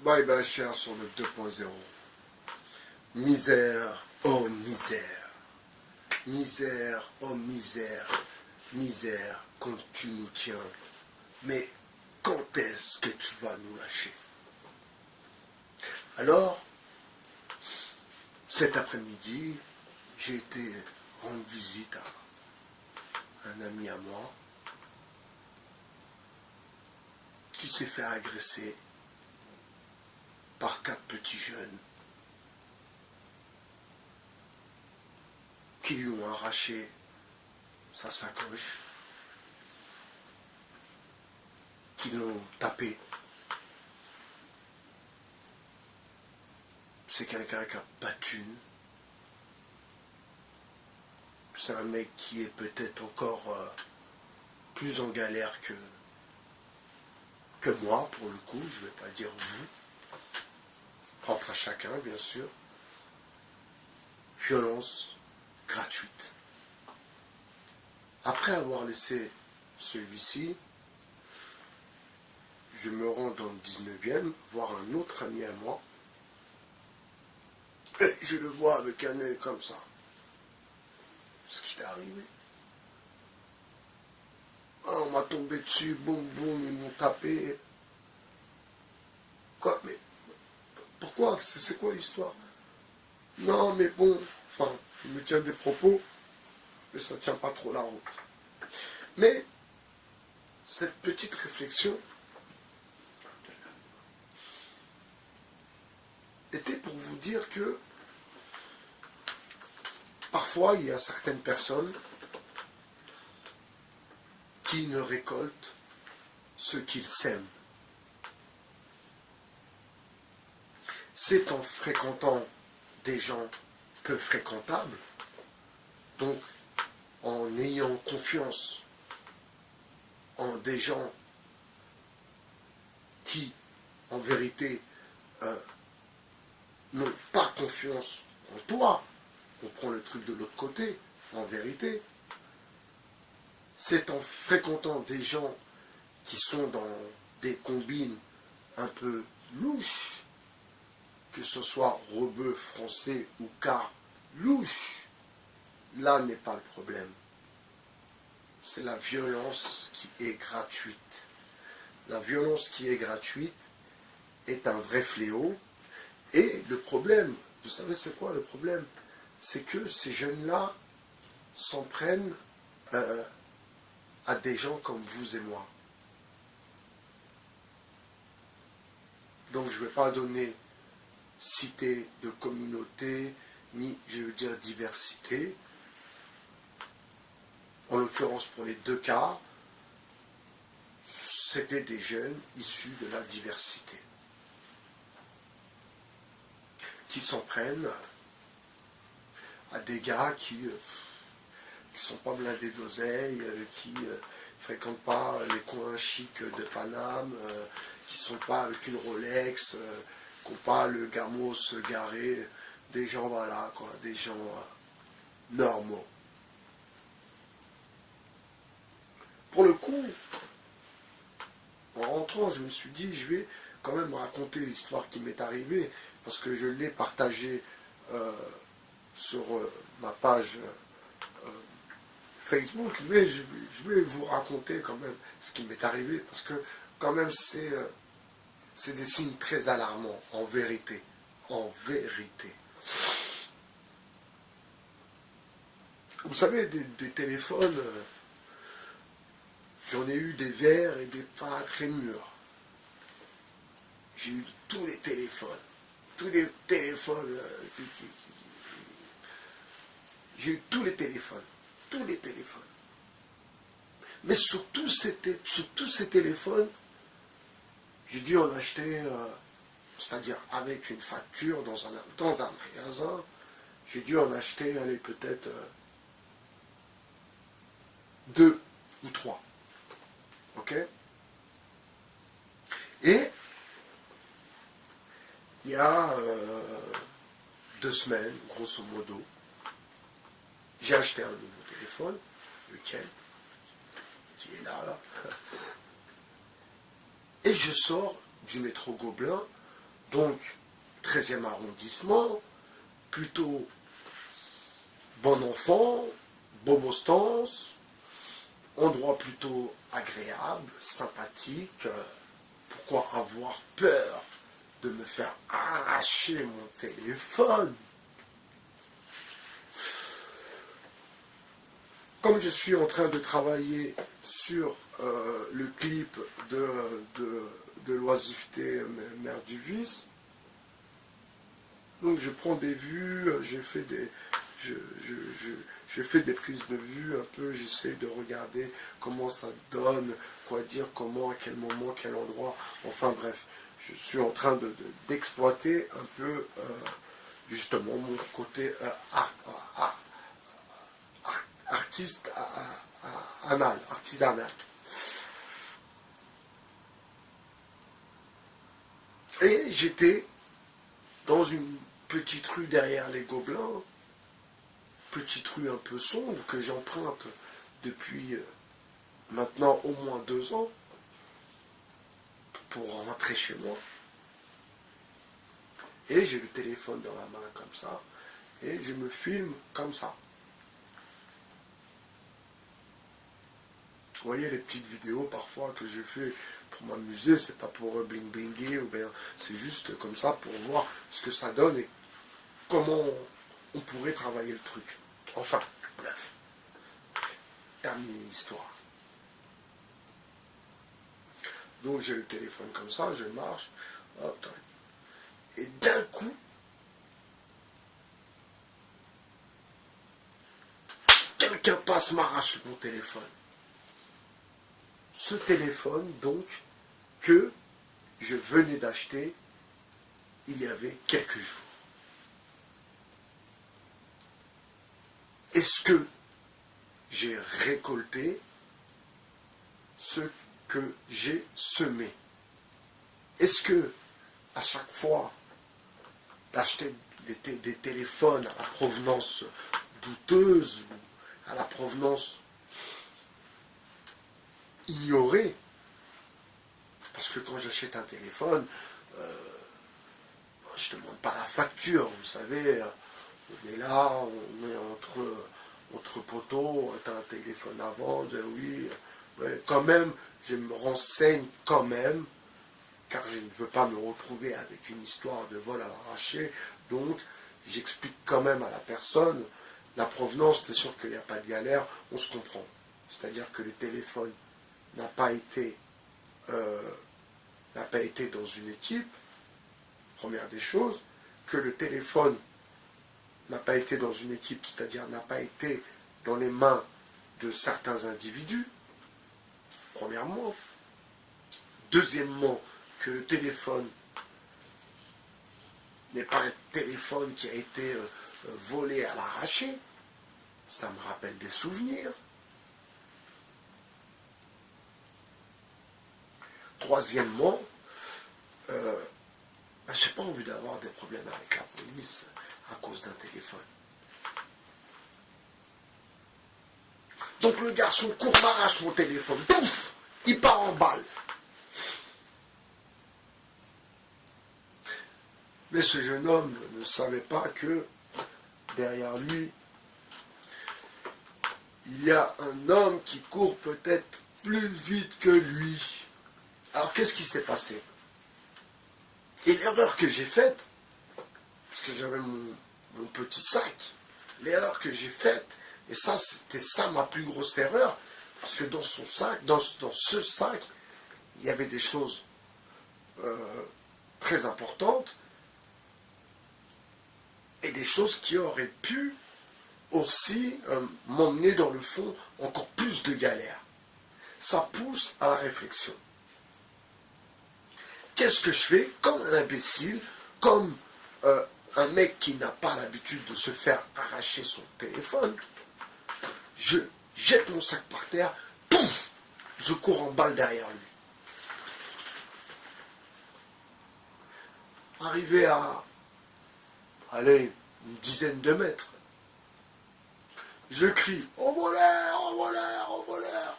Bye bye cher sur le 2.0. Misère, oh misère. Misère, oh misère. Misère, quand tu nous tiens. Mais quand est-ce que tu vas nous lâcher? Alors, cet après-midi, j'ai été rendre visite à un ami à moi qui s'est fait agresser par 4 petits jeunes qui lui ont arraché sa sacoche, qui l'ont tapé. C'est quelqu'un qui a battu. C'est un mec qui est peut-être encore plus en galère que moi, pour le coup, je ne vais pas dire vous. Propre à chacun, bien sûr. Violence gratuite. Après avoir laissé celui-ci, je me rends dans le 19e, voir un autre ami à moi, et je le vois avec un œil comme ça. Ce qui t'est arrivé. Ah, on m'a tombé dessus, boum boum, ils m'ont tapé. Quoi, mais pourquoi? C'est quoi l'histoire? Non, mais bon, enfin, il me tient des propos, mais ça ne tient pas trop la route. Mais, cette petite réflexion était pour vous dire que parfois, il y a certaines personnes qui ne récoltent ce qu'ils sèment. C'est en fréquentant des gens peu fréquentables, donc en ayant confiance en des gens qui, en vérité, n'ont pas confiance en toi. On prend le truc de l'autre côté, en vérité. C'est en fréquentant des gens qui sont dans des combines un peu louches, que ce soit rebeu français ou car louche, là n'est pas le problème. C'est la violence qui est gratuite. La violence qui est gratuite est un vrai fléau. Et le problème, vous savez c'est quoi le problème? C'est que ces jeunes-là s'en prennent à des gens comme vous et moi. Donc je ne vais pas donner cité de communauté, ni je veux dire diversité. En l'occurrence pour les deux cas, c'était des jeunes issus de la diversité. Qui s'en prennent à des gars qui sont pas blindés d'oseille, qui fréquentent pas les coins chics de Paname, qui sont pas avec une Rolex, qui n'ont pas le gamos garé, des gens, voilà, quoi, des gens normaux. Pour le coup, en rentrant, je me suis dit, je vais quand même raconter l'histoire qui m'est arrivée, parce que je l'ai partagée sur ma page Facebook, mais je vais vous raconter quand même ce qui m'est arrivé, parce que quand même c'est des signes très alarmants, en vérité. En vérité. Vous savez, des téléphones, j'en ai eu des verts et des pas très mûrs. J'ai eu tous les téléphones. Tous les téléphones. J'ai eu tous les téléphones. Tous les téléphones. Mais sur tous ces téléphones, j'ai dû en acheter, c'est-à-dire avec une facture dans un magasin, j'ai dû en acheter, allez, peut-être 2 ou 3. Ok? Et il y a 2 semaines, grosso modo, j'ai acheté un nouveau téléphone, lequel, qui est là. Et je sors du métro Gobelin Donc, 13e arrondissement, plutôt bon enfant, Bobo-Stance, endroit plutôt agréable, sympathique. Pourquoi avoir peur de me faire arracher mon téléphone? Comme je suis en train de travailler sur le clip de l'oisiveté Mère du Vice, donc je prends des vues, je fais des prises de vue un peu, j'essaie de regarder comment ça donne, quoi dire, comment, à quel moment, quel endroit, enfin bref, je suis en train d'exploiter un peu justement mon côté artiste artisanal. Et j'étais dans une petite rue derrière les Gobelins, petite rue un peu sombre que j'emprunte depuis maintenant au moins 2 ans pour rentrer chez moi. Et j'ai le téléphone dans la main comme ça et je me filme comme ça. Vous voyez les petites vidéos parfois que je fais pour m'amuser, c'est pas pour bling blinguer, ou bien c'est juste comme ça pour voir ce que ça donne et comment on pourrait travailler le truc. Enfin, bref. Terminer l'histoire. Donc j'ai le téléphone comme ça, je marche, hop, et d'un coup, quelqu'un passe, m'arrache mon téléphone. Ce téléphone, donc, que je venais d'acheter il y avait quelques jours. Est-ce que j'ai récolté ce que j'ai semé? Est-ce que, à chaque fois d'acheter des téléphones à la provenance douteuse, ou à la provenance ignorée, parce que quand j'achète un téléphone, je ne demande pas la facture, vous savez, on est là, on est entre poteaux, t'as un téléphone à vendre, oui, ouais, quand même, je me renseigne quand même, car je ne veux pas me retrouver avec une histoire de vol à l'arraché, donc j'explique quand même à la personne la provenance, c'est sûr qu'il n'y a pas de galère, on se comprend. C'est-à-dire que le téléphone n'a pas été dans une équipe, première des choses, que le téléphone n'a pas été dans une équipe, c'est-à-dire n'a pas été dans les mains de certains individus, premièrement. Deuxièmement, que le téléphone n'est pas un téléphone qui a été volé à l'arraché, ça me rappelle des souvenirs. Troisièmement, je n'ai pas envie d'avoir des problèmes avec la police à cause d'un téléphone. Donc le garçon court, m'arrache mon téléphone, pouf, il part en balle. Mais ce jeune homme ne savait pas que derrière lui, il y a un homme qui court peut-être plus vite que lui. Alors qu'est-ce qui s'est passé? Et l'erreur que j'ai faite, parce que j'avais mon petit sac, l'erreur que j'ai faite, et ça c'était ça ma plus grosse erreur, parce que dans son sac, dans ce sac, il y avait des choses très importantes, et des choses qui auraient pu aussi m'emmener dans le fond encore plus de galères. Ça pousse à la réflexion. Qu'est-ce que je fais comme un imbécile, comme un mec qui n'a pas l'habitude de se faire arracher son téléphone? Je jette mon sac par terre, pouf, je cours en balle derrière lui. Arrivé à, allez, une dizaine de mètres, je crie « Au voleur, au voleur, au voleur !»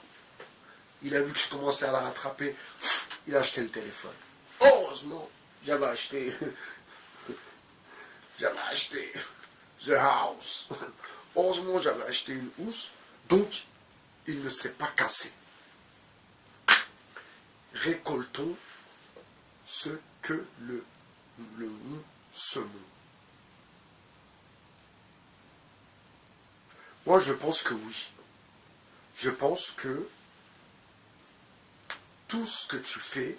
Il a vu que je commençais à la rattraper, il a acheté le téléphone. Heureusement, j'avais acheté The House. Heureusement, j'avais acheté une housse, donc il ne s'est pas cassé. Récoltons ce que le nous semons. Moi, je pense que oui. Je pense que tout ce que tu fais,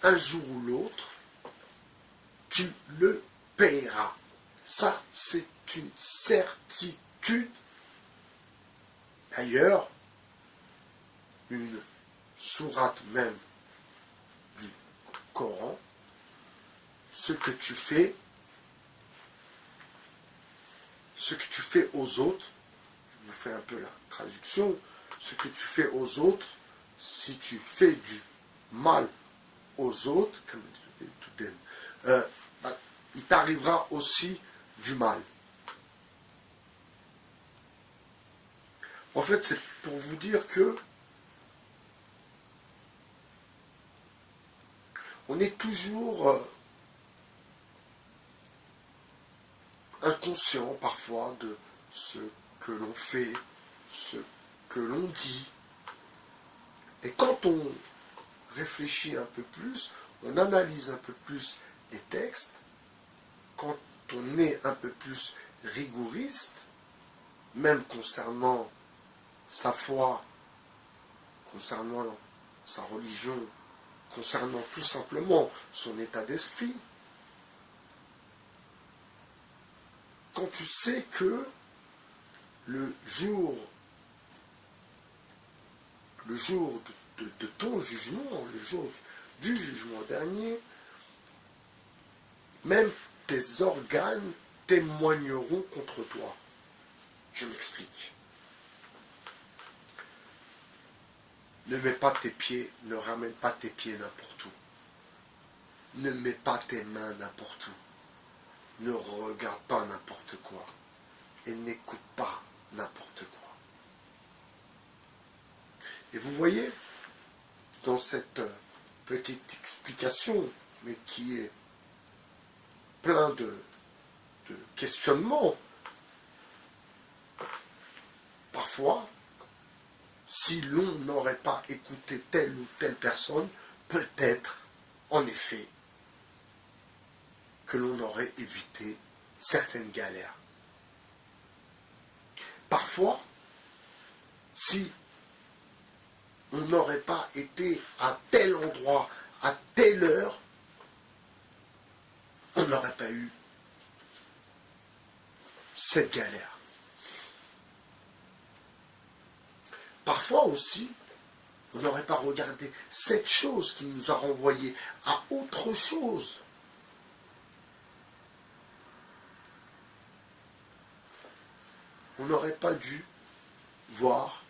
un jour ou l'autre, tu le paieras. Ça, c'est une certitude. D'ailleurs, une sourate même du Coran, ce que tu fais aux autres, je vous fais un peu la traduction, ce que tu fais aux autres, si tu fais du mal aux autres, il t'arrivera aussi du mal. En fait, c'est pour vous dire que on est toujours inconscient parfois de ce que l'on fait, ce que l'on dit. Et quand on réfléchit un peu plus, on analyse un peu plus les textes, quand on est un peu plus rigoriste, même concernant sa foi, concernant sa religion, concernant tout simplement son état d'esprit, quand tu sais que le jour de ton jugement, le jour du jugement dernier, même tes organes témoigneront contre toi. Je m'explique. Ne mets pas tes pieds, ne ramène pas tes pieds n'importe où. Ne mets pas tes mains n'importe où. Ne regarde pas n'importe quoi. Et n'écoute pas n'importe quoi. Et vous voyez, dans cette petite explication, mais qui est plein de questionnements, parfois, si l'on n'aurait pas écouté telle ou telle personne, peut-être, en effet, que l'on aurait évité certaines galères. Parfois, si on n'aurait pas été à tel endroit, à telle heure, on n'aurait pas eu cette galère. Parfois aussi, on n'aurait pas regardé cette chose qui nous a renvoyé à autre chose. On n'aurait pas dû voir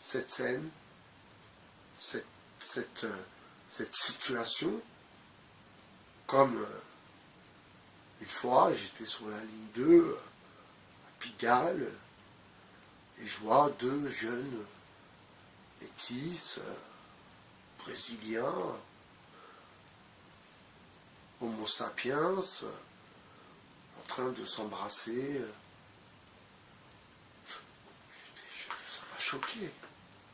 cette scène, cette situation, comme une fois j'étais sur la ligne 2 à Pigalle et je vois deux jeunes métis, brésiliens, homo sapiens, en train de s'embrasser. Ça m'a choqué.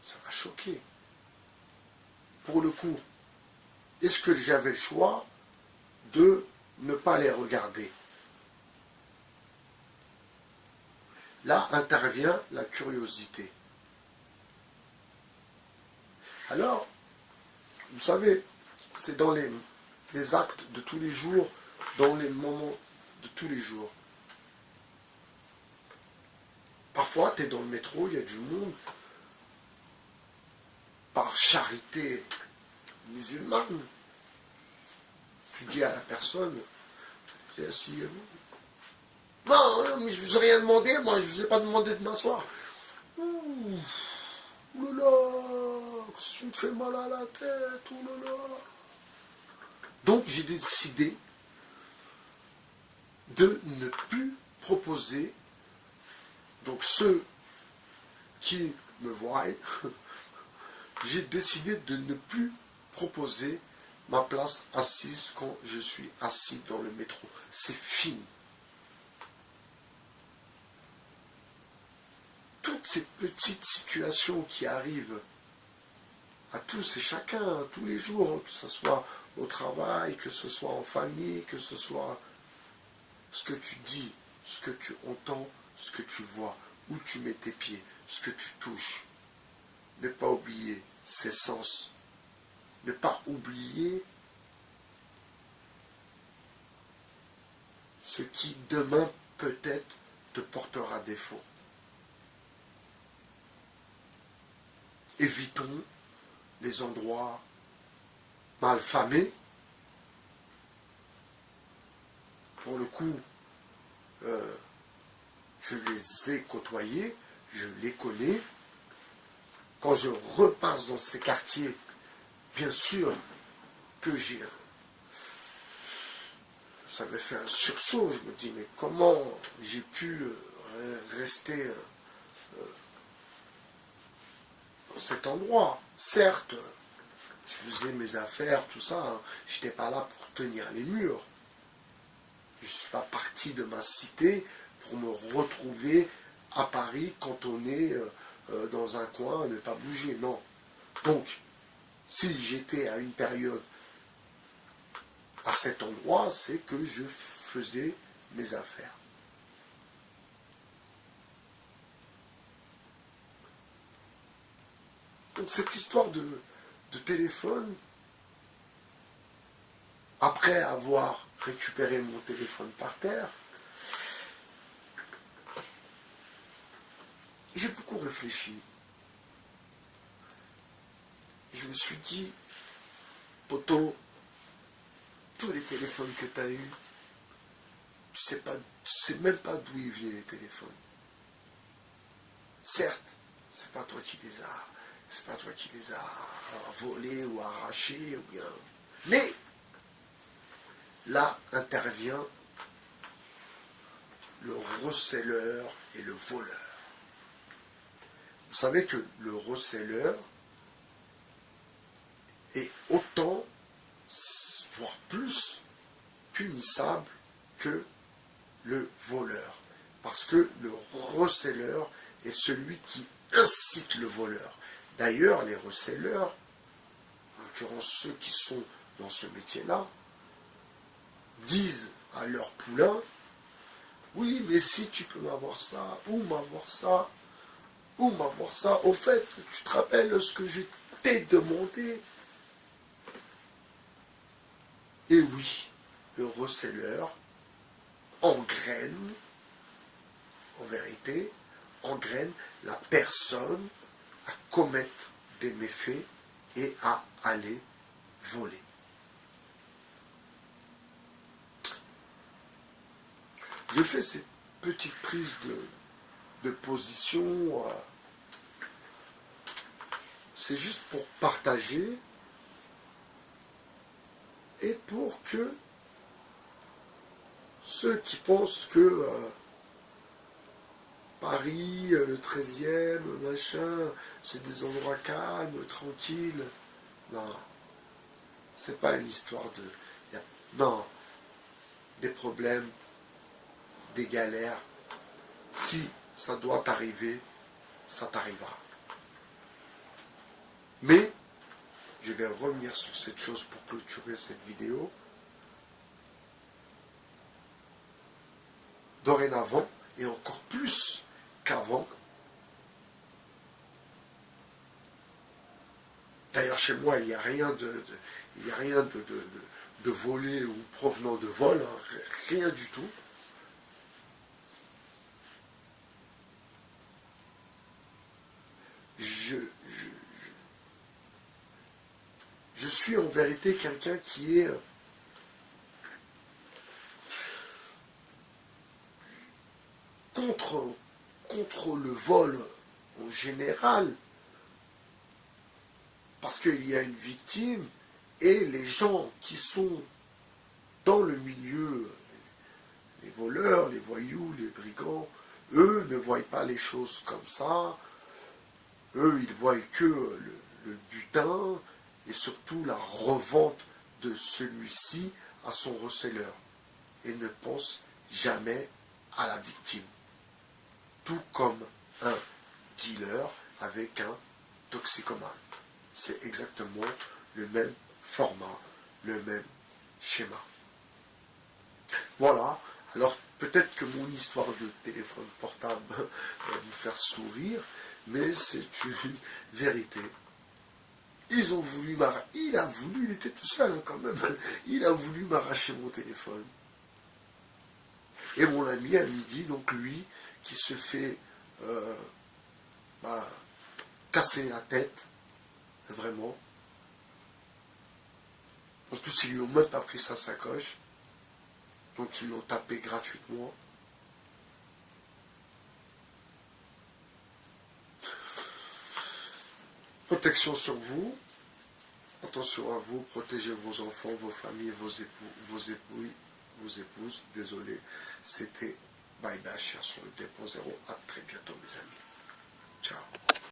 Ça m'a choqué. Pour le coup, est-ce que j'avais le choix de ne pas les regarder? Là intervient la curiosité. Alors, vous savez, c'est dans les actes de tous les jours, dans les moments de tous les jours. Parfois, tu es dans le métro, il y a du monde. Par charité musulmane, tu dis à la personne, asseyez-vous. Non, mais je ne vous ai rien demandé, moi je ne vous ai pas demandé de m'asseoir. Oulala, tu me fais mal à la tête, oulala. Donc j'ai décidé de ne plus proposer, donc ceux qui me voient, j'ai décidé de ne plus proposer ma place assise quand je suis assis dans le métro. C'est fini. Toutes ces petites situations qui arrivent à tous et chacun, tous les jours, que ce soit au travail, que ce soit en famille, que ce soit ce que tu dis, ce que tu entends, ce que tu vois, où tu mets tes pieds, ce que tu touches. Ne pas oublier ses sens. Ne pas oublier ce qui demain peut-être te portera défaut. Évitons les endroits malfamés. Pour le coup, je les ai côtoyés, je les connais. Quand je repasse dans ces quartiers, bien sûr que ça me fait un sursaut. Je me dis, mais comment j'ai pu rester dans cet endroit? Certes, je faisais mes affaires, tout ça, hein. Je n'étais pas là pour tenir les murs. Je ne suis pas parti de ma cité pour me retrouver à Paris quand on est dans un coin à ne pas bouger. Non. Donc, si j'étais à une période à cet endroit, c'est que je faisais mes affaires. Donc cette histoire de téléphone, après avoir récupéré mon téléphone par terre, j'ai beaucoup réfléchi. Je me suis dit, poto, tous les téléphones que tu as eus, tu sais même pas d'où ils viennent les téléphones. Certes, c'est pas toi qui les as volés ou arrachés ou bien. Mais là intervient le receleur et le voleur. Vous savez que le receleur est autant, voire plus, punissable que le voleur. Parce que le receleur est celui qui incite le voleur. D'ailleurs, les receleurs, en l'occurrence ceux qui sont dans ce métier-là, disent à leur poulain, oui, mais si tu peux m'avoir ça, ou m'avoir ça, ou m'avoir ça, au fait, tu te rappelles ce que je t'ai demandé? Et oui, le receleur engraine, en vérité, engraine la personne à commettre des méfaits et à aller voler. J'ai fait cette petite prise de position, c'est juste pour partager et pour que ceux qui pensent que Paris, le 13e, machin, c'est des endroits calmes, tranquilles. Non, c'est pas une histoire de... Non, des problèmes, des galères. Si ça doit t'arriver, ça t'arrivera. Mais, je vais revenir sur cette chose pour clôturer cette vidéo. Dorénavant, et encore plus qu'avant, d'ailleurs chez moi il n'y a rien de volé ou provenant de vol, hein, rien du tout. Je suis en vérité quelqu'un qui est contre le vol en général, parce qu'il y a une victime et les gens qui sont dans le milieu, les voleurs, les voyous, les brigands, eux ne voient pas les choses comme ça. Eux, ils voient que le butin et surtout la revente de celui-ci à son reseller et ne pense jamais à la victime. Tout comme un dealer avec un toxicomane. C'est exactement le même format, le même schéma. Voilà, alors peut-être que mon histoire de téléphone portable va vous faire sourire, mais c'est une vérité. Ils ont voulu m'arracher, il était tout seul quand même, il a voulu m'arracher mon téléphone. Et mon ami à midi, donc lui, qui se fait casser la tête, vraiment. En plus, ils lui ont même pas pris sa sacoche. Donc ils l'ont tapé gratuitement. Protection sur vous. Attention à vous. Protégez vos enfants, vos familles, vos épouses. Désolé. C'était Bye Bye Cher sur le 2.0. À très bientôt mes amis. Ciao.